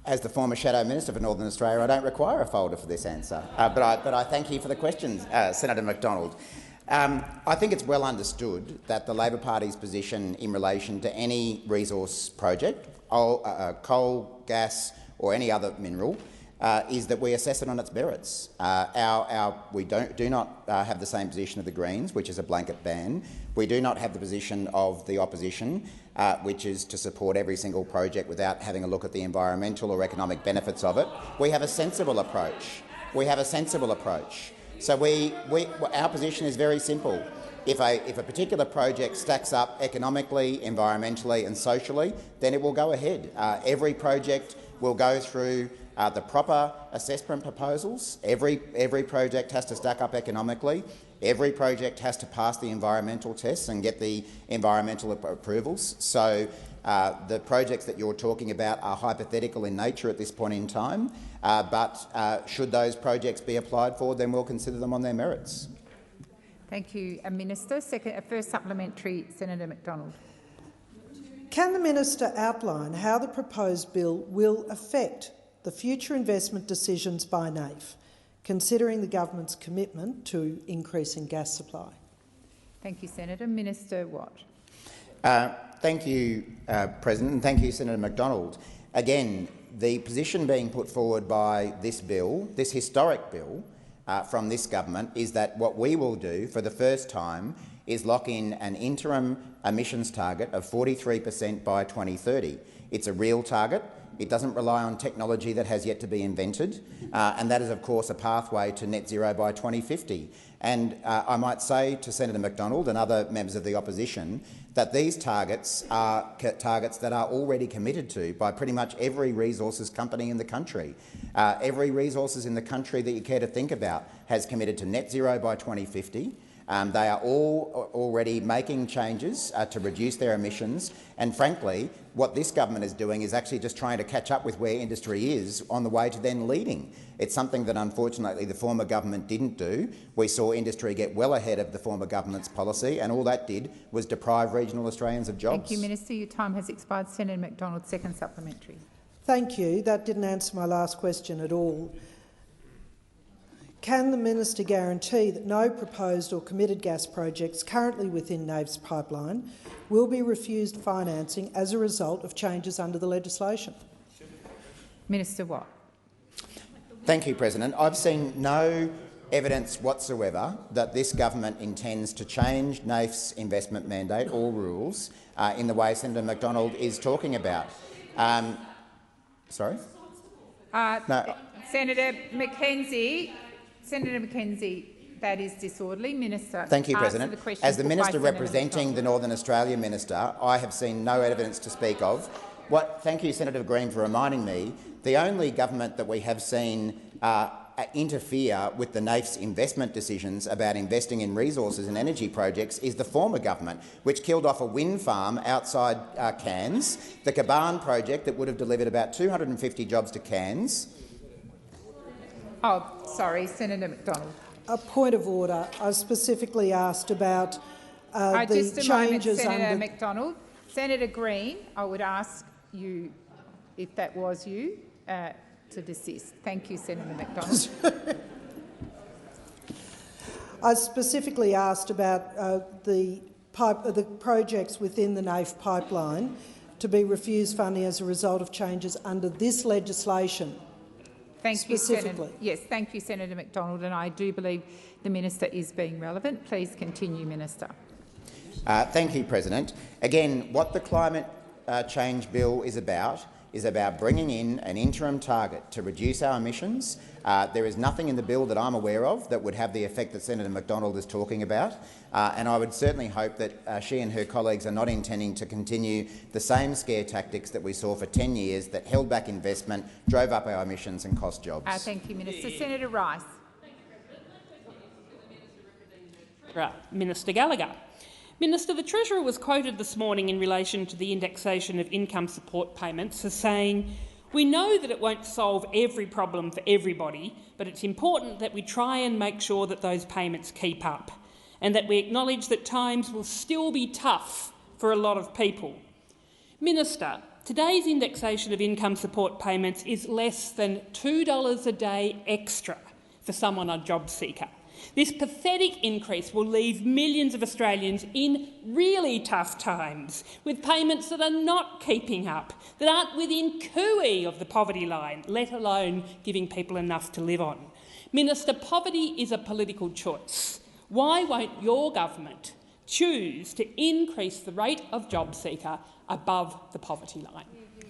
As the former Shadow Minister for Northern Australia, I don't require a folder for this answer, but I thank you for the questions, Senator McDonald. I think it's well understood that the Labor Party's position in relation to any resource project, coal, gas or any other mineral, is that we assess it on its merits. We do not have the same position of the Greens, which is a blanket ban. We do not have the position of the opposition, which is to support every single project without having a look at the environmental or economic benefits of it. We have a sensible approach. So our position is very simple. If a particular project stacks up economically, environmentally and socially, then it will go ahead. Every project will go through the proper assessment proposals. Every project has to stack up economically. Every project has to pass the environmental tests and get the environmental approvals. So the projects that you're talking about are hypothetical in nature at this point in time, but should those projects be applied for, then we'll consider them on their merits. Thank you, Minister. First supplementary, Senator McDonald. Can the Minister outline how the proposed bill will affect the future investment decisions by NAIF, considering the government's commitment to increasing gas supply? Thank you, Senator. Minister Watt. Thank you, President, and thank you, Senator McDonald. Again, the position being put forward by this bill, this historic bill, from this government is that what we will do for the first time is lock in an interim emissions target of 43% by 2030. It's a real target. It doesn't rely on technology that has yet to be invented, and that is, of course, a pathway to net zero by 2050. And I might say to Senator McDonald and other members of the opposition that these targets are targets that are already committed to by pretty much every resources company in the country. Every resources in the country that you care to think about has committed to net zero by 2050. They are all already making changes to reduce their emissions, and frankly, what this government is doing is actually just trying to catch up with where industry is on the way to then leading. It's something that unfortunately the former government didn't do. We saw industry get well ahead of the former government's policy, and all that did was deprive regional Australians of jobs. Thank you, Minister. Your time has expired. Senator McDonald, second supplementary. Thank you. That didn't answer my last question at all. Can the minister guarantee that no proposed or committed gas projects currently within NAV's pipeline will be refused financing as a result of changes under the legislation? Minister Watt. Thank you, President. I've seen no evidence whatsoever that this government intends to change NAIF's investment mandate or rules in the way Senator McDonald is talking about. Sorry? No. Senator Mackenzie, that is disorderly. Minister. Thank you, President. As the Minister representing the Northern Australia Minister, I have seen no evidence to speak of. Thank you, Senator Green, for reminding me. The only government that we have seen interfere with the NAIF's investment decisions about investing in resources and energy projects is the former government, which killed off a wind farm outside Cairns, the Caban project that would have delivered about 250 jobs to Cairns. Oh, sorry, Senator McDonald. A point of order. I specifically asked about the just a moment, changes Senator McDonald. Senator Green, I would ask you, if that was you, to desist. Thank you, Senator McDonald. I specifically asked about the projects within the NAIF pipeline to be refused funding as a result of changes under this legislation. Thank you, Senator. Yes, thank you, Senator McDonald, and I do believe the minister is being relevant. Please continue, Minister. Thank you, President. Again, what the climate change bill is about bringing in an interim target to reduce our emissions. There is nothing in the bill that I'm aware of that would have the effect that Senator McDonald is talking about, and I would certainly hope that she and her colleagues are not intending to continue the same scare tactics that we saw for 10 years that held back investment, drove up our emissions and cost jobs. Thank you, Minister. Senator Rice. Minister Gallagher. Minister, the Treasurer was quoted this morning in relation to the indexation of income support payments as saying, "We know that it won't solve every problem for everybody, but it's important that we try and make sure that those payments keep up and that we acknowledge that times will still be tough for a lot of people." Minister, today's indexation of income support payments is less than $2 a day extra for someone on JobSeeker. This pathetic increase will leave millions of Australians in really tough times, with payments that are not keeping up, that aren't within cooey of the poverty line, let alone giving people enough to live on. Minister, poverty is a political choice. Why won't your government choose to increase the rate of JobSeeker above the poverty line?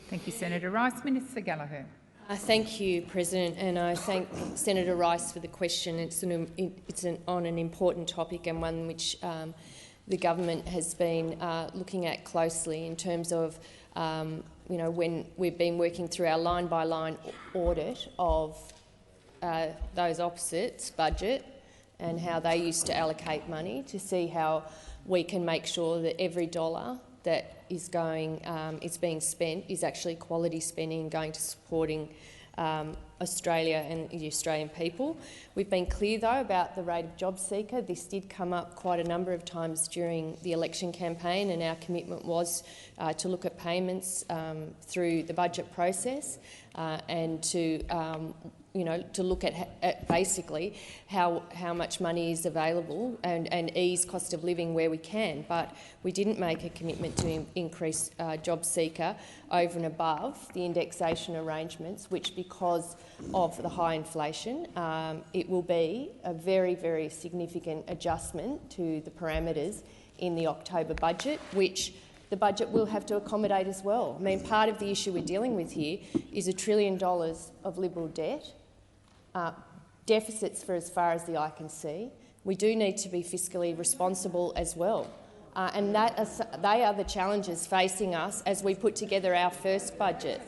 Thank you, Senator Rice. Minister Gallagher. Thank you, President, and I thank Senator Rice for the question. It's on an important topic and one which the government has been looking at closely in terms of, when we've been working through our line-by-line audit of those opposites budget and how they used to allocate money to see how we can make sure that every dollar that is being spent is actually quality spending and going to supporting Australia and the Australian people. We've been clear, though, about the rate of JobSeeker. This did come up quite a number of times during the election campaign, and our commitment was to look at payments through the budget process and to look at basically how much money is available and ease cost of living where we can. But we didn't make a commitment to increase JobSeeker over and above the indexation arrangements, which, because of the high inflation, it will be a very, very significant adjustment to the parameters in the October budget, which the budget will have to accommodate as well. I mean, part of the issue we're dealing with here is $1 trillion of Liberal debt, deficits for as far as the eye can see. We do need to be fiscally responsible as well. And they are the challenges facing us as we put together our first budget.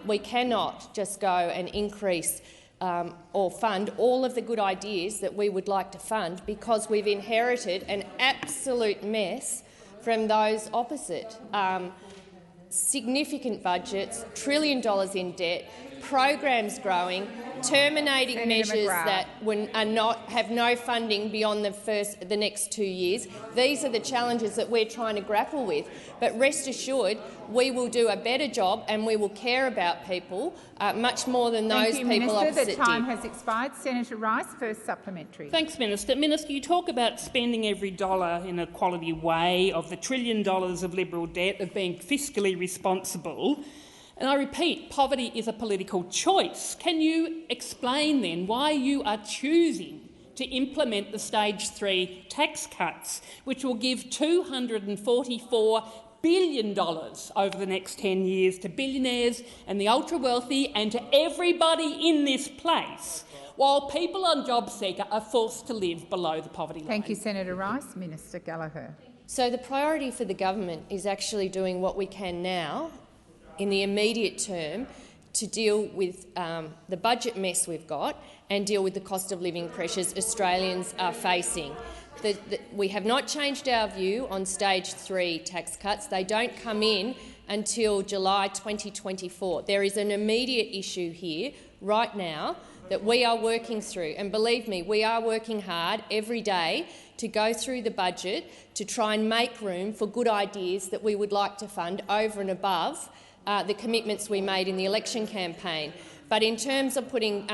We cannot just go and increase or fund all of the good ideas that we would like to fund because we've inherited an absolute mess from those opposite. Significant budgets, $1 trillion in debt, programs growing, terminating Senator measures McGrath. that have no funding beyond the next 2 years. These are the challenges that we're trying to grapple with. But rest assured, we will do a better job and we will care about people much more than those people opposite did. The time has expired. Senator Rice, first supplementary. Thanks, Minister. Minister, you talk about spending every dollar in a quality way, of the $1 trillion of Liberal debt, of being fiscally responsible. And I repeat, poverty is a political choice. Can you explain then why you are choosing to implement the Stage 3 tax cuts, which will give $244 billion over the next 10 years to billionaires and the ultra-wealthy and to everybody in this place, while people on JobSeeker are forced to live below the poverty line? Thank you, Senator Rice. Minister Gallagher. So the priority for the government is actually doing what we can now in the immediate term to deal with the budget mess we've got and deal with the cost of living pressures Australians are facing. We have not changed our view on Stage 3 tax cuts. They don't come in until July 2024. There is an immediate issue here right now that we are working through. And believe me, we are working hard every day to go through the budget to try and make room for good ideas that we would like to fund over and above the commitments we made in the election campaign. But in terms of putting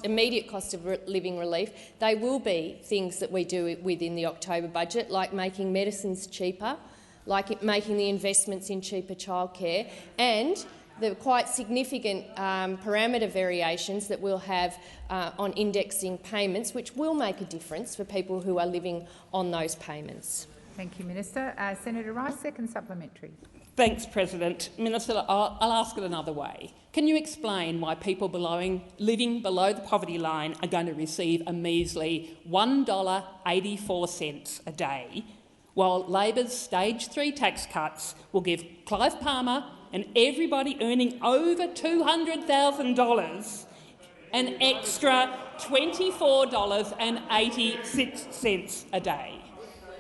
immediate cost of living relief, they will be things that we do within the October budget, like making medicines cheaper, like making the investments in cheaper childcare, and the quite significant parameter variations that we'll have on indexing payments, which will make a difference for people who are living on those payments. Thank you, Minister. Senator Rice, second supplementary. Thanks, President. Minister, I'll ask it another way. Can you explain why people living below the poverty line are going to receive a measly $1.84 a day, while Labor's Stage 3 tax cuts will give Clive Palmer and everybody earning over $200,000 an extra $24.86 a day?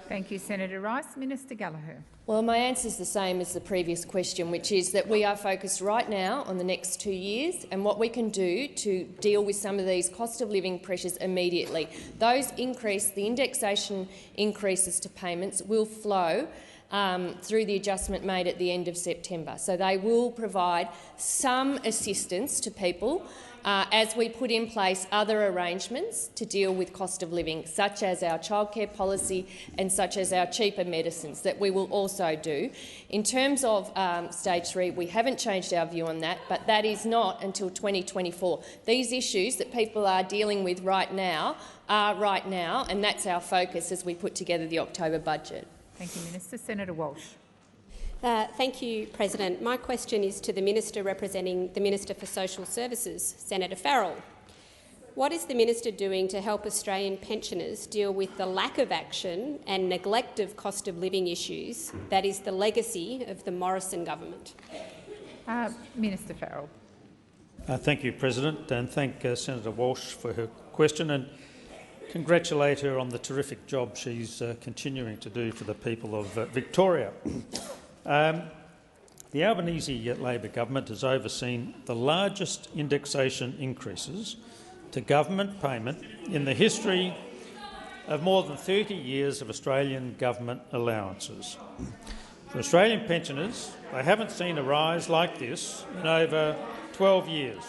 Thank you, Senator Rice. Minister Gallagher. Well, my answer is the same as the previous question, which is that we are focused right now on the next 2 years and what we can do to deal with some of these cost of living pressures immediately. The indexation increases to payments will flow through the adjustment made at the end of September. So they will provide some assistance to people as we put in place other arrangements to deal with cost of living, such as our childcare policy and such as our cheaper medicines that we will also do. In terms of Stage 3, we haven't changed our view on that, but that is not until 2024. These issues that people are dealing with right now are right now, and that's our focus as we put together the October budget. Thank you, Minister. Senator Walsh. Thank you, President. My question is to the Minister representing the Minister for Social Services, Senator Farrell. What is the Minister doing to help Australian pensioners deal with the lack of action and neglect of cost of living issues that is the legacy of the Morrison government? Minister Farrell. Thank you, President, and thank Senator Walsh for her question and congratulate her on the terrific job she's continuing to do for the people of Victoria. The Albanese Labor government has overseen the largest indexation increases to government payment in the history of more than 30 years of Australian government allowances. For Australian pensioners, they haven't seen a rise like this in over 12 years,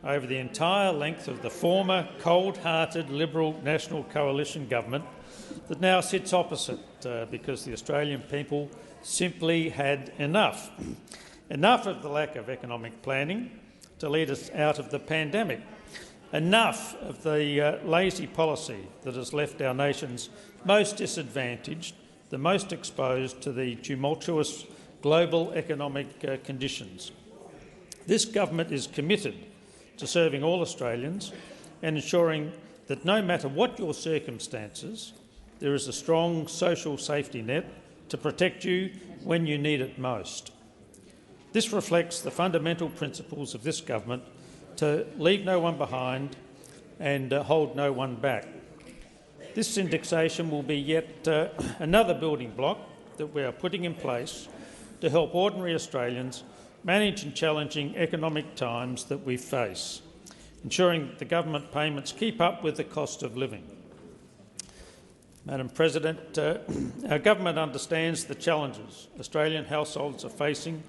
over the entire length of the former cold-hearted Liberal National Coalition government that now sits opposite because the Australian people simply had enough. Enough of the lack of economic planning to lead us out of the pandemic. Enough of the lazy policy that has left our nation's most disadvantaged the most exposed to the tumultuous global economic conditions. This government is committed to serving all Australians and ensuring that no matter what your circumstances, there is a strong social safety net to protect you when you need it most. This reflects the fundamental principles of this government to leave no one behind and hold no one back. This indexation will be yet another building block that we are putting in place to help ordinary Australians manage in challenging economic times that we face, ensuring that the government payments keep up with the cost of living. Madam President, our government understands the challenges Australian households are facing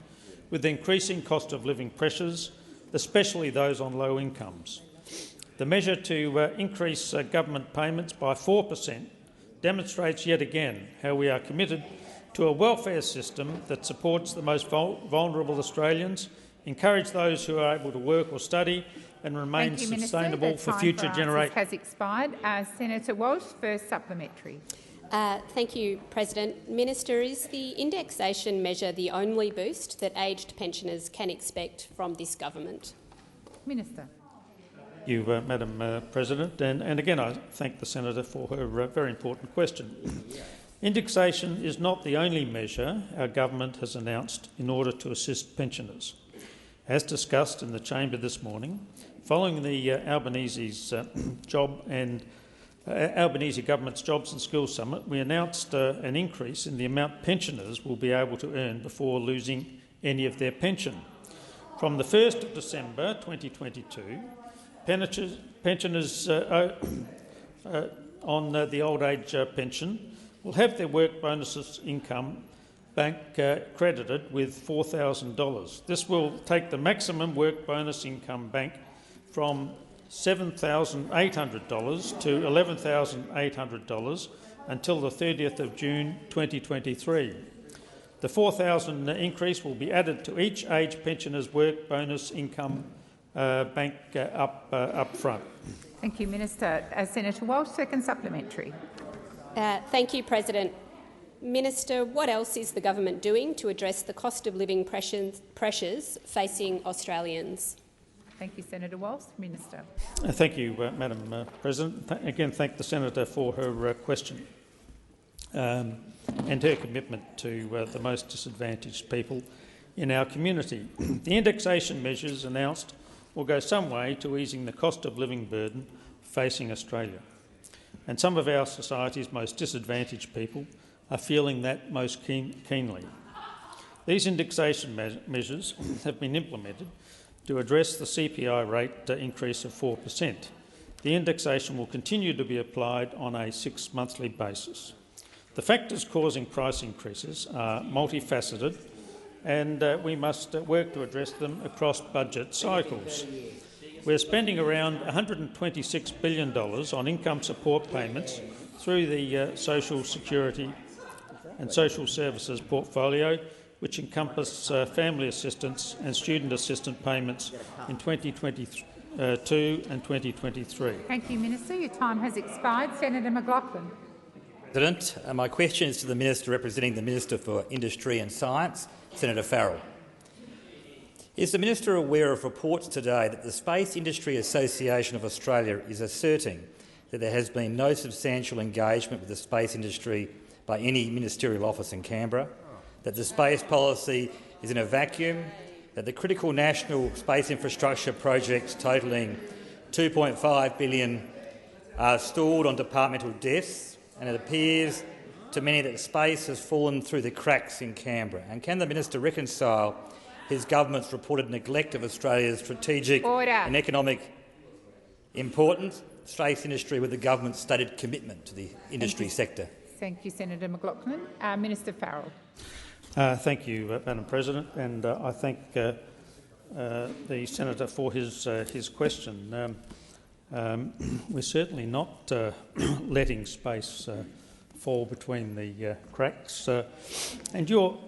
with the increasing cost of living pressures, especially those on low incomes. The measure to increase government payments by 4% demonstrates yet again how we are committed to a welfare system that supports the most vulnerable Australians, encourage those who are able to work or study and remain sustainable for future generations. Has expired. Senator Walsh, first supplementary. Thank you, President. Minister, is the indexation measure the only boost that aged pensioners can expect from this government? Minister. Thank you, Madam President. And again, I thank the senator for her very important question. Indexation is not the only measure our government has announced in order to assist pensioners. As discussed in the chamber this morning, following the Albanese's Albanese Government's Jobs and Skills Summit, we announced an increase in the amount pensioners will be able to earn before losing any of their pension. From the 1st of December 2022, pensioners on the old age pension will have their work bonuses income bank credited with $4,000. This will take the maximum work bonus income bank from $7,800 to $11,800 until the 30th of June 2023. The $4,000 increase will be added to each age pensioner's work bonus income bank up front. Thank you, Minister. Senator Walsh, second supplementary. Thank you, President. Minister, what else is the government doing to address the cost of living pressures facing Australians? Thank you, Senator Walsh. Minister. Thank you, Madam President. Again, thank the senator for her question and her commitment to the most disadvantaged people in our community. The indexation measures announced will go some way to easing the cost of living burden facing Australia. And some of our society's most disadvantaged people are feeling that most keenly. These indexation measures have been implemented to address the CPI rate increase of 4%. The indexation will continue to be applied on a 6-monthly basis. The factors causing price increases are multifaceted, and we must work to address them across budget cycles. We're spending around $126 billion on income support payments through the Social Security and Social Services portfolio, which encompass family assistance and student assistance payments in 2022 and 2023. Thank you, Minister. Your time has expired. Senator McLaughlin. President, my question is to the Minister representing the Minister for Industry and Science, Senator Farrell. Is the Minister aware of reports today that the Space Industry Association of Australia is asserting that there has been no substantial engagement with the space industry by any ministerial office in Canberra, that the space policy is in a vacuum, that the critical national space infrastructure projects totalling $2.5 billion are stalled on departmental desks, and it appears to many that space has fallen through the cracks in Canberra? And can the Minister reconcile his government's reported neglect of Australia's strategic and economic importance, space industry, with the government's stated commitment to the industry sector? Thank you, Senator McLaughlin. Minister Farrell. Thank you, Madam President, and I thank the senator for his question. We're certainly not letting space fall between the cracks, and you ought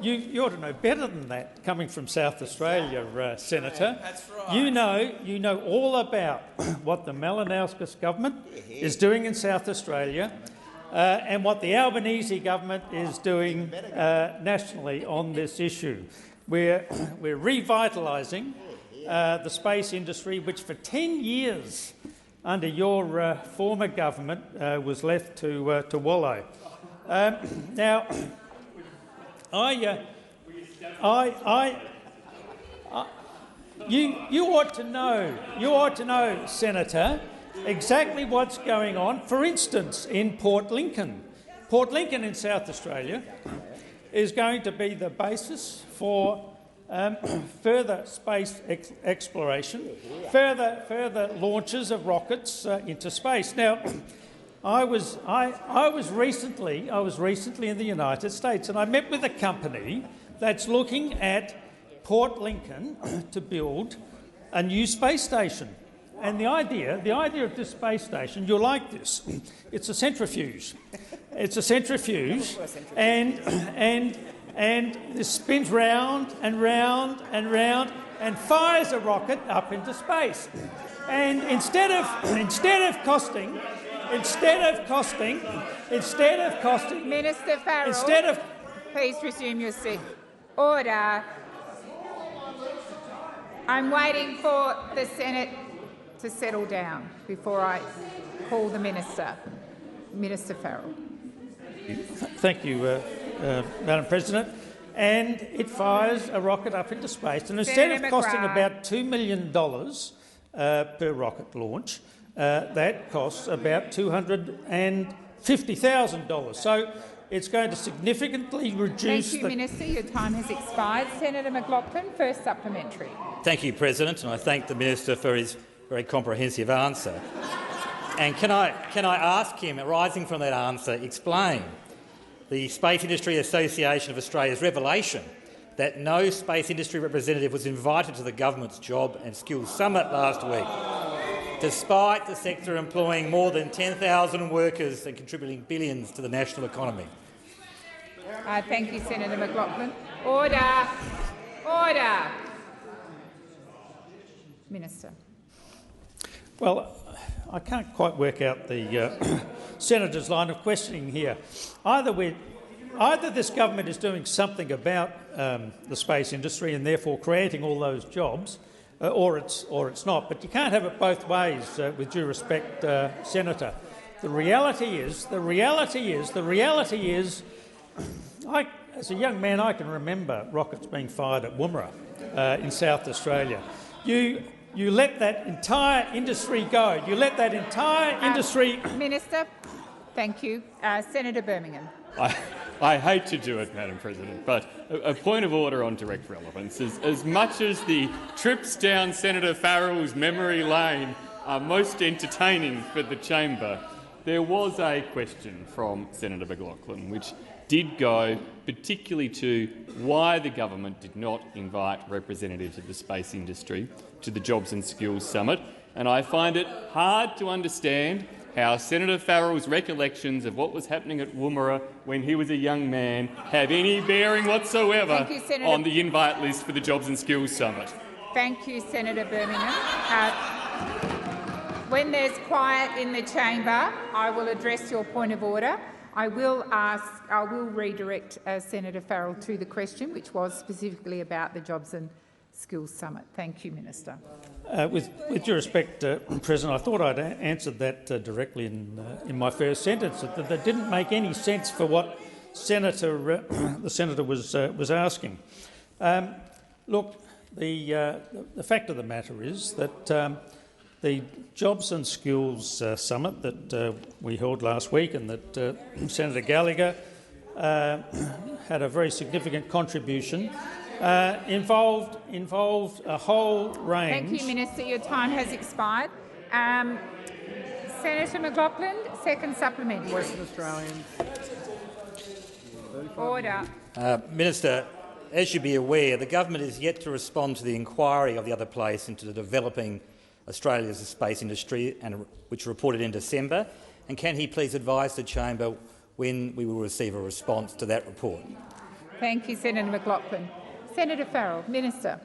to know better than that, coming from South Australia, Senator. That's right. You know all about what the Malinowskis government is doing in South Australia. and what the Albanese government is doing nationally on this issue. We're revitalising the space industry, which for 10 years under your former government was left to wallow. Now, you ought to know, Senator, exactly what's going on. For instance, in Port Lincoln in South Australia is going to be the basis for further space exploration, further launches of rockets into space. Now, I was recently in the United States, and I met with a company that's looking at Port Lincoln to build a new space station. And the idea of this space station, you'll like this. It's a centrifuge. It's a centrifuge, and this spins round and round and round and fires a rocket up into space. And instead of costing, Minister Farrell, please resume your seat. Order. I'm waiting for the Senate to settle down before I call the Minister. Minister Farrell. Thank you, Madam President. And it fires a rocket up into space, and instead of costing about $2 million per rocket launch, that costs about $250,000. So it's going to significantly reduce. Thank you, Minister. Your time has expired. Senator McLaughlin, first supplementary. Thank you, President, and I thank the Minister for his very comprehensive answer. And can I ask him, arising from that answer, explain the Space Industry Association of Australia's revelation that no space industry representative was invited to the government's Job and Skills Summit last week, despite the sector employing more than 10,000 workers and contributing billions to the national economy? Thank you, Senator McLaughlin. Order. Order. Minister. Well, I can't quite work out the Senator's line of questioning here. Either this government is doing something about the space industry and therefore creating all those jobs, or it's not. But you can't have it both ways, with due respect, Senator. The reality is, as a young man, I can remember rockets being fired at Woomera in South Australia. You let that entire industry go. You let that entire industry... Minister, thank you. Senator Birmingham. I hate to do it, Madam President, but a point of order on direct relevance. As much as the trips down Senator Farrell's memory lane are most entertaining for the chamber, there was a question from Senator McLaughlin which did go particularly to why the government did not invite representatives of the space industry to the Jobs and Skills Summit, and I find it hard to understand how Senator Farrell's recollections of what was happening at Woomera when he was a young man have any bearing whatsoever on the invite list for the Jobs and Skills Summit. Thank you, Senator Birmingham. When there's quiet in the chamber, I will address your point of order. I will redirect Senator Farrell to the question, which was specifically about the Jobs and Skills Summit. Thank you, Minister. With due respect, President, I thought I'd answered that directly in my first sentence. That didn't make any sense for what the senator was asking. Look, the fact of the matter is that the Jobs and Skills Summit that we held last week and that Senator Gallagher had a very significant contribution involved a whole range. Thank you, Minister. Your time has expired. Senator McLaughlin, second supplementary. Western Australians. Order. Minister, as you'll be aware, the government is yet to respond to the inquiry of the other place into the developing Australia's space industry, which reported in December. And can he please advise the chamber when we will receive a response to that report? Thank you, Senator McLaughlin. Senator Farrell, Minister.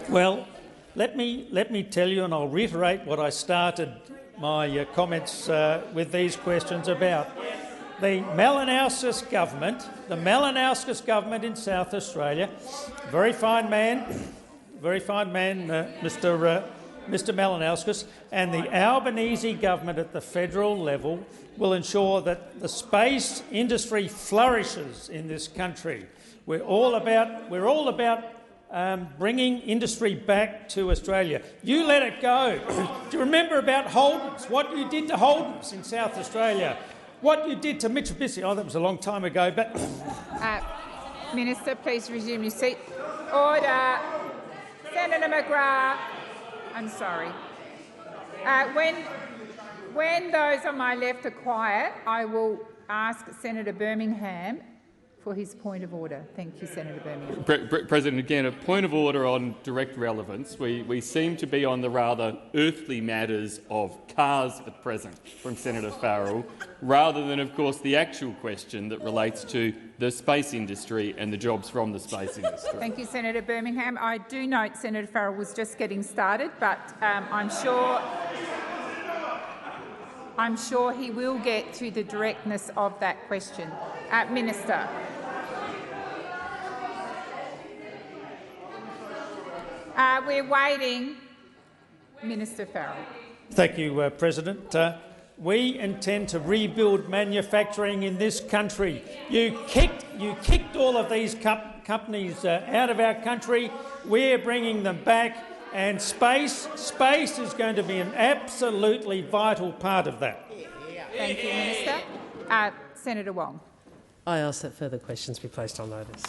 Well, let me tell you, and I'll reiterate what I started my comments with these questions about. the Malinowskis government in South Australia, very fine man, Mr. Malinowskis, and the Albanese government at the federal level will ensure that the space industry flourishes in this country. We're all about bringing industry back to Australia. You let it go. Do you remember about Holden's? What you did to Holden's in South Australia? What you did to Mitsubishi? Oh, that was a long time ago. But Minister, please resume your seat. Order. Senator McGrath. I'm sorry. When those on my left are quiet, I will ask Senator Birmingham for his point of order. Thank you, Senator Birmingham. President, again, a point of order on direct relevance. We seem to be on the rather earthly matters of cars at present from Senator Farrell, rather than, of course, the actual question that relates to the space industry and the jobs from the space industry. Thank you, Senator Birmingham. I do note Senator Farrell was just getting started, but I'm sure he will get to the directness of that question. Minister. We're waiting. Minister Farrell. Thank you, President. We intend to rebuild manufacturing in this country. You kicked all of these companies out of our country. We're bringing them back, and space is going to be an absolutely vital part of that. Thank you, Minister. Senator Wong. I ask that further questions be placed on notice.